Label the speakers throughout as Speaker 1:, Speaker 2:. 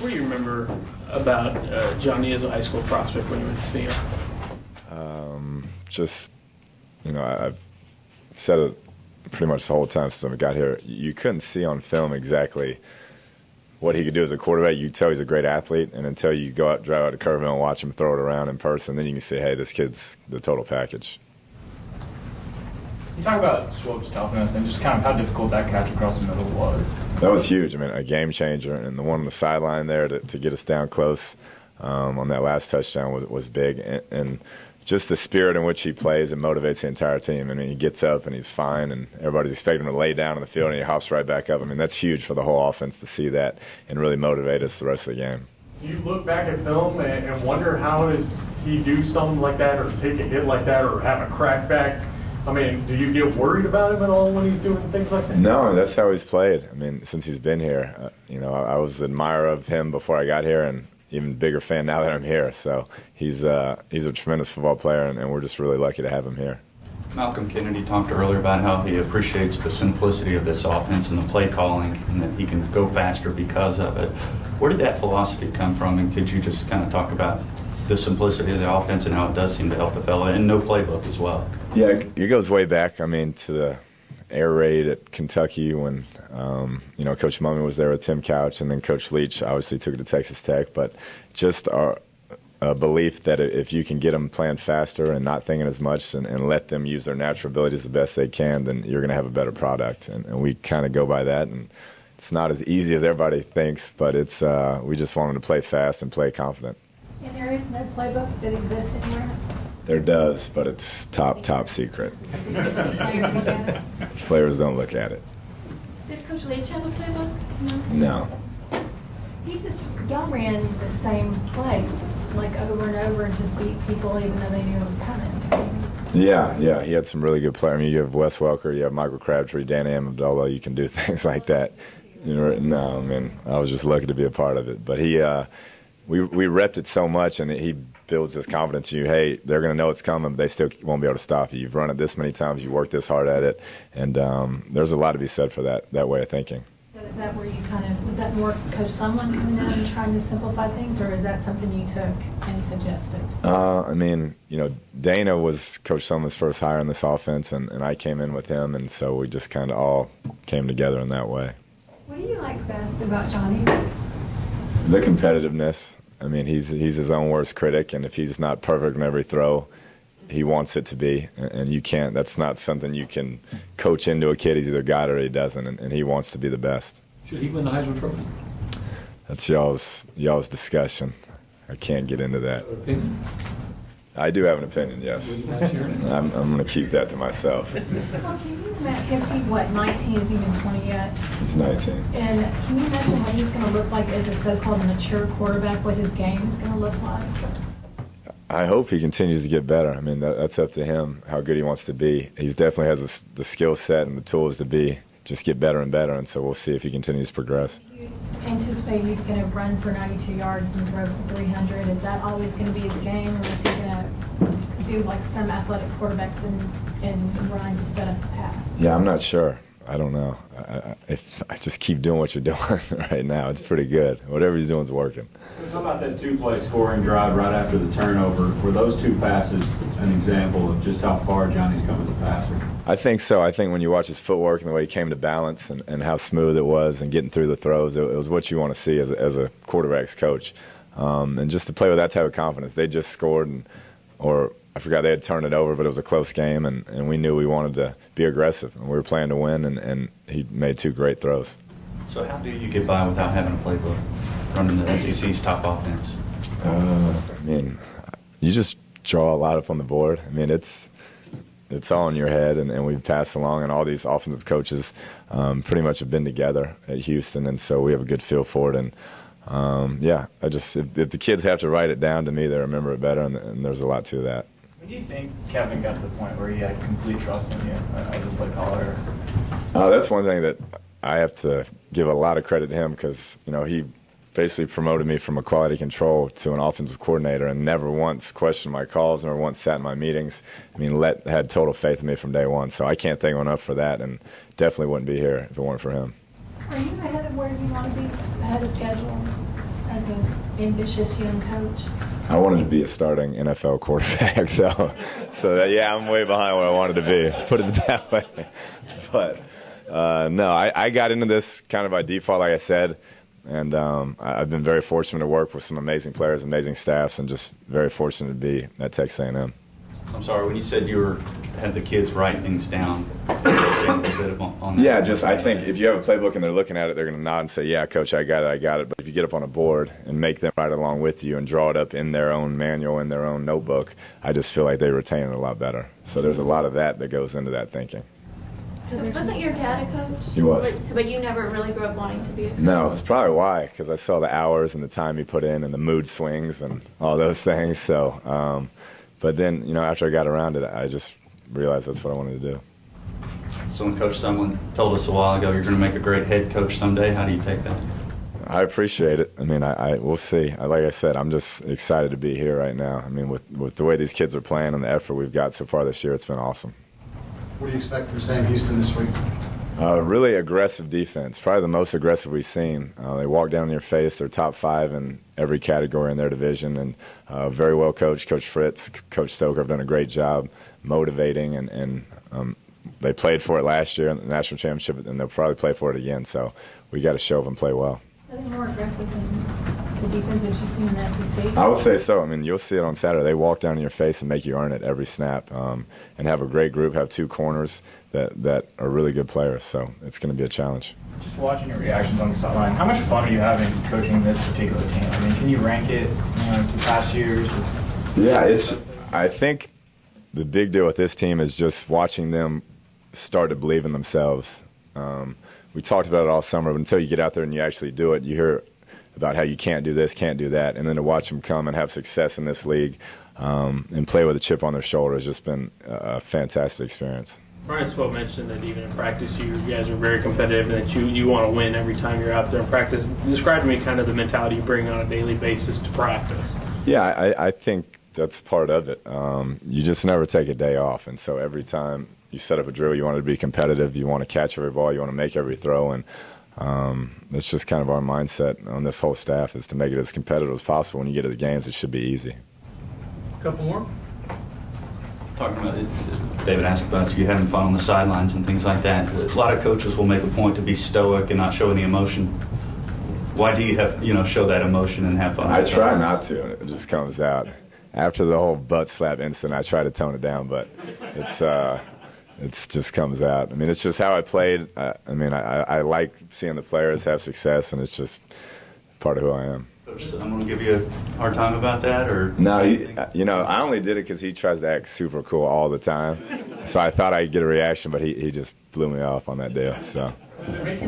Speaker 1: What do you remember about Johnny as a high school prospect when you went to see him?
Speaker 2: Just, I've said it pretty much the whole time since I got here. You couldn't see on film exactly what he could do as a quarterback. You could tell he's a great athlete, and until you go out, drive out to Kerrville and watch him throw it around in person, then you can say, hey, this kid's the total package.
Speaker 3: You talk about Swope's toughness and just kind of how difficult that catch across the middle was.
Speaker 2: That was huge. I mean, a game changer, and the one on the sideline there to get us down close on that last touchdown was big, and just the spirit in which he plays, it motivates the entire team. I mean, he gets up and he's fine, and everybody's expecting him to lay down on the field, and he hops right back up. I mean, that's huge for the whole offense to see that and really motivate us the rest of the game.
Speaker 4: You look back at film and wonder how does he do something like that, or take a hit like that, or have a crackback. I mean, do you get worried about him at all when he's doing things like that?
Speaker 2: No, that's how he's played. I mean, since he's been here, I was an admirer of him before I got here, and even bigger fan now that I'm here. So he's a tremendous football player, and we're just really lucky to have him here.
Speaker 5: Malcolm Kennedy talked earlier about how he appreciates the simplicity of this offense and the play calling, and that he can go faster because of it. Where did that philosophy come from, and could you just kind of talk about the simplicity of the offense and how it does seem to help the fella, and no playbook as well?
Speaker 2: Yeah, it goes way back, I mean, to the air raid at Kentucky when, Coach Mumme was there with Tim Couch, and then Coach Leach obviously took it to Texas Tech. But just our belief that if you can get them playing faster and not thinking as much and let them use their natural abilities the best they can, then you're going to have a better product. And we kind of go by that. And it's not as easy as everybody thinks, but it's we just want them to play fast and play confident.
Speaker 6: And there is no playbook that exists anywhere?
Speaker 2: There does, but it's top secret.
Speaker 6: Players look at it?
Speaker 2: Players don't look at it.
Speaker 6: Did Coach Leach have a playbook?
Speaker 2: No.
Speaker 6: Y'all ran the same plays, like over and over, and just beat people even though they knew it was coming.
Speaker 2: Yeah, he had some really good players. I mean, you have Wes Welker, you have Michael Crabtree, Danny Amendola. You can do things like that. No, I mean, I was just lucky to be a part of it. But we repped it so much, and he builds this confidence in you. Hey, they're going to know it's coming, but they still won't be able to stop you. You've run it this many times. You worked this hard at it, and there's a lot to be said for that way of thinking.
Speaker 6: So is that where you was that more Coach Sumlin coming down and trying to simplify things, or is that something you took and suggested?
Speaker 2: I mean, Dana was Coach Sumlin's first hire in this offense, and I came in with him, and so we just kind of all came together in that way.
Speaker 6: What do you like best about Johnny?
Speaker 2: The competitiveness. I mean, he's his own worst critic, and if he's not perfect in every throw, he wants it to be, and you can't. That's not something you can coach into a kid. He's either got it or he doesn't, and he wants to be the best.
Speaker 1: Should he win the Heisman Trophy?
Speaker 2: That's y'all's discussion. I can't get into that.
Speaker 1: Opinion?
Speaker 2: I do have an opinion, yes. I'm going to keep that to myself.
Speaker 6: Well, can you imagine, because he's, 19, is he even 20 yet?
Speaker 2: He's 19.
Speaker 6: And can you imagine what he's going to look like as a so-called mature quarterback, what his game is going to look like?
Speaker 2: I hope he continues to get better. I mean, that's up to him, how good he wants to be. He definitely has the skill set and the tools to just get better and better, and so we'll see if he continues to progress.
Speaker 6: Do you anticipate he's going to run for 92 yards and throw for 300? Is that always going to be his game, or is he going to do like some athletic quarterbacks and run to set up the pass?
Speaker 2: Yeah, I'm not sure. I don't know. If I just keep doing what you're doing right now, it's pretty good. Whatever he's doing is working.
Speaker 7: How about that two-play scoring drive right after the turnover? Were those two passes an example of just how far Johnny's come as a passer?
Speaker 2: I think so. I think when you watch his footwork and the way he came to balance and how smooth it was and getting through the throws, it was what you want to see as a quarterback's coach. And just to play with that type of confidence. They just scored, or I forgot they had turned it over, but it was a close game, and we knew we wanted to be aggressive, and we were playing to win, and he made two great throws.
Speaker 5: So how do you get by without having a playbook, running the SEC's top offense?
Speaker 2: I mean, you just draw a lot up on the board. I mean, it's all in your head, and we've passed along, and all these offensive coaches pretty much have been together at Houston, and so we have a good feel for it. And if the kids have to write it down, to me, they remember it better, and there's a lot to that.
Speaker 3: When do you think Kevin got to the point where he had complete trust in you as a play caller?
Speaker 2: That's one thing that I have to give a lot of credit to him, because he basically promoted me from a quality control to an offensive coordinator, and never once questioned my calls, never once sat in my meetings. I mean, had total faith in me from day one. So I can't thank him enough for that, and definitely wouldn't be here if it weren't for him.
Speaker 6: Are you ahead of where you want to be, ahead of schedule, as an ambitious young coach?
Speaker 2: I wanted to be a starting NFL quarterback, so yeah, I'm way behind where I wanted to be. Put it that way. But no, I got into this kind of by default, like I said, and I've been very fortunate to work with some amazing players, amazing staffs, and just very fortunate to be at Texas A&M.
Speaker 5: I'm sorry, when you said you had the kids write things down, expand a little bit on that.
Speaker 2: Yeah, just I think if you have a playbook and they're looking at it, they're going to nod and say, yeah, Coach, I got it. But if you get up on a board and make them write along with you and draw it up in their own manual, in their own notebook, I just feel like they retain it a lot better. So there's a lot of that goes into that thinking.
Speaker 8: So wasn't your dad a coach?
Speaker 2: He was.
Speaker 8: But you never really grew up wanting to be a coach?
Speaker 2: No, that's probably why, because I saw the hours and the time he put in and the mood swings and all those things. So, but then, you know, after I got around it, I just realized that's what I wanted to do.
Speaker 5: Someone told us a while ago you're going to make a great head coach someday. How do you take that?
Speaker 2: I appreciate it. I mean, we'll see. Like I said, I'm just excited to be here right now. I mean, with the way these kids are playing and the effort we've got so far this year, it's been awesome.
Speaker 9: What do you expect from Sam Houston this week?
Speaker 2: Really aggressive defense, probably the most aggressive we've seen. They walk down in your face. They're top 5 in every category in their division, and very well coached. Coach Fritz, Coach Stoker have done a great job motivating, and they played for it last year in the national championship, and they'll probably play for it again. So we got to show them play well.
Speaker 6: Are they more aggressive than the defense that you've seen in the SEC?
Speaker 2: I would say so. I mean, you'll see it on Saturday. They walk down in your face and make you earn it every snap, and have a great group, have 2 corners that are really good players. So it's going to be a challenge.
Speaker 3: Just watching your reactions on the sideline, how much fun are you having coaching this particular team? I mean, can you rank it to past years?
Speaker 2: Yeah, I think the big deal with this team is just watching them start to believe in themselves. We talked about it all summer, but until you get out there and you actually do it, you hear about how you can't do this, can't do that, and then to watch them come and have success in this league and play with a chip on their shoulder has just been a fantastic experience.
Speaker 1: Brian Swope mentioned that even in practice you guys are very competitive and that you want to win every time you're out there in practice. Describe to me kind of the mentality you bring on a daily basis to practice.
Speaker 2: Yeah, I think that's part of it. You just never take a day off, and so every time you set up a drill, you want to be competitive, you want to catch every ball, you want to make every throw, and it's just kind of our mindset on this whole staff is to make it as competitive as possible. When you get to the games, it should be easy.
Speaker 1: A couple more?
Speaker 5: Talking about it, David asked about you having fun on the sidelines and things like that. A lot of coaches will make a point to be stoic and not show any emotion. Why do you have, show that emotion and have fun?
Speaker 2: I try not to. It just comes out. After the whole butt slap incident, I try to tone it down, but it just comes out. I mean, it's just how I played. I like seeing the players have success, and it's just part of who I am.
Speaker 5: Coach, I'm going to give you a hard time about that, or
Speaker 2: no? I only did it because he tries to act super cool all the time. So I thought I'd get a reaction, but he just blew me off on that deal. So.
Speaker 4: Does it make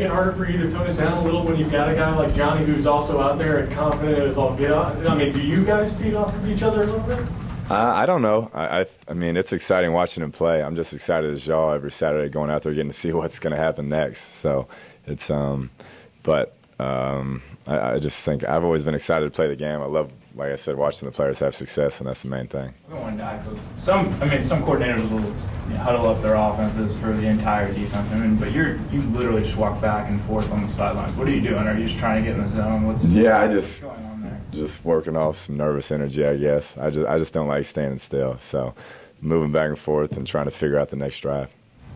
Speaker 4: it harder for you to tone it down a little when you've got a guy like Johnny who's also out there and confident as all get out? I mean, do you guys feed off of each other a little bit?
Speaker 2: I don't know. I mean, it's exciting watching him play. I'm just excited as y'all every Saturday going out there getting to see what's going to happen next. So it's, I just think I've always been excited to play the game. I love, like I said, watching the players have success, and that's the main thing.
Speaker 3: Some coordinators will huddle up their offenses for the entire defense. But you literally just walk back and forth on the sidelines. What are you doing? Are you just trying to get in the zone? What's going on there?
Speaker 2: Just working off some nervous energy, I guess. I just don't like standing still. So moving back and forth and trying to figure out the next drive.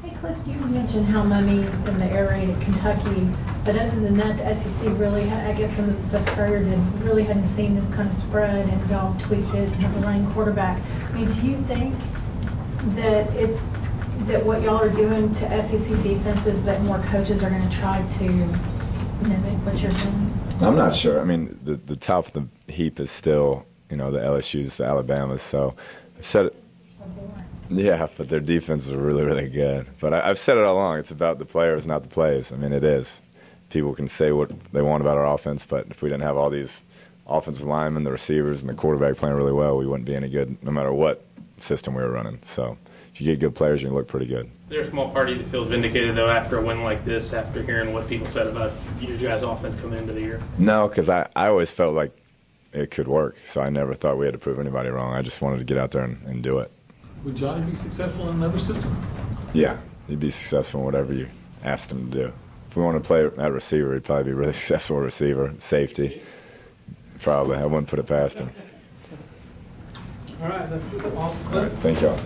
Speaker 6: Hey, Kliff, you mentioned how Mummy and the air raid at Kentucky, but other than that, the SEC really, I guess some of the stuff Spurrier did, really hadn't seen this kind of spread, and y'all tweaked it, have a running quarterback. I mean, do you think that that what y'all are doing to SEC defenses that more coaches are going to try to mimic what you're doing?
Speaker 2: I'm not sure. I mean, the top of the heap is still, the LSU's, the Alabamas. So I've said it. Yeah, but their defenses are really, really good. But I've said it all along. It's about the players, not the plays. I mean, it is. People can say what they want about our offense, but if we didn't have all these offensive linemen, the receivers, and the quarterback playing really well, we wouldn't be any good no matter what system we were running. So if you get good players, you can look pretty good.
Speaker 1: There's a small party that feels vindicated, though, after a win like this, after hearing what people said about your guys' offense coming into the year.
Speaker 2: No, because I always felt like it could work, so I never thought we had to prove anybody wrong. I just wanted to get out there and do it.
Speaker 10: Would Johnny be successful in another system?
Speaker 2: Yeah, he'd be successful in whatever you asked him to do. If we want to play at receiver, he'd probably be really successful at receiver, safety. Probably. I wouldn't put it past him.
Speaker 10: All right, that's all.
Speaker 2: All right, thank y'all.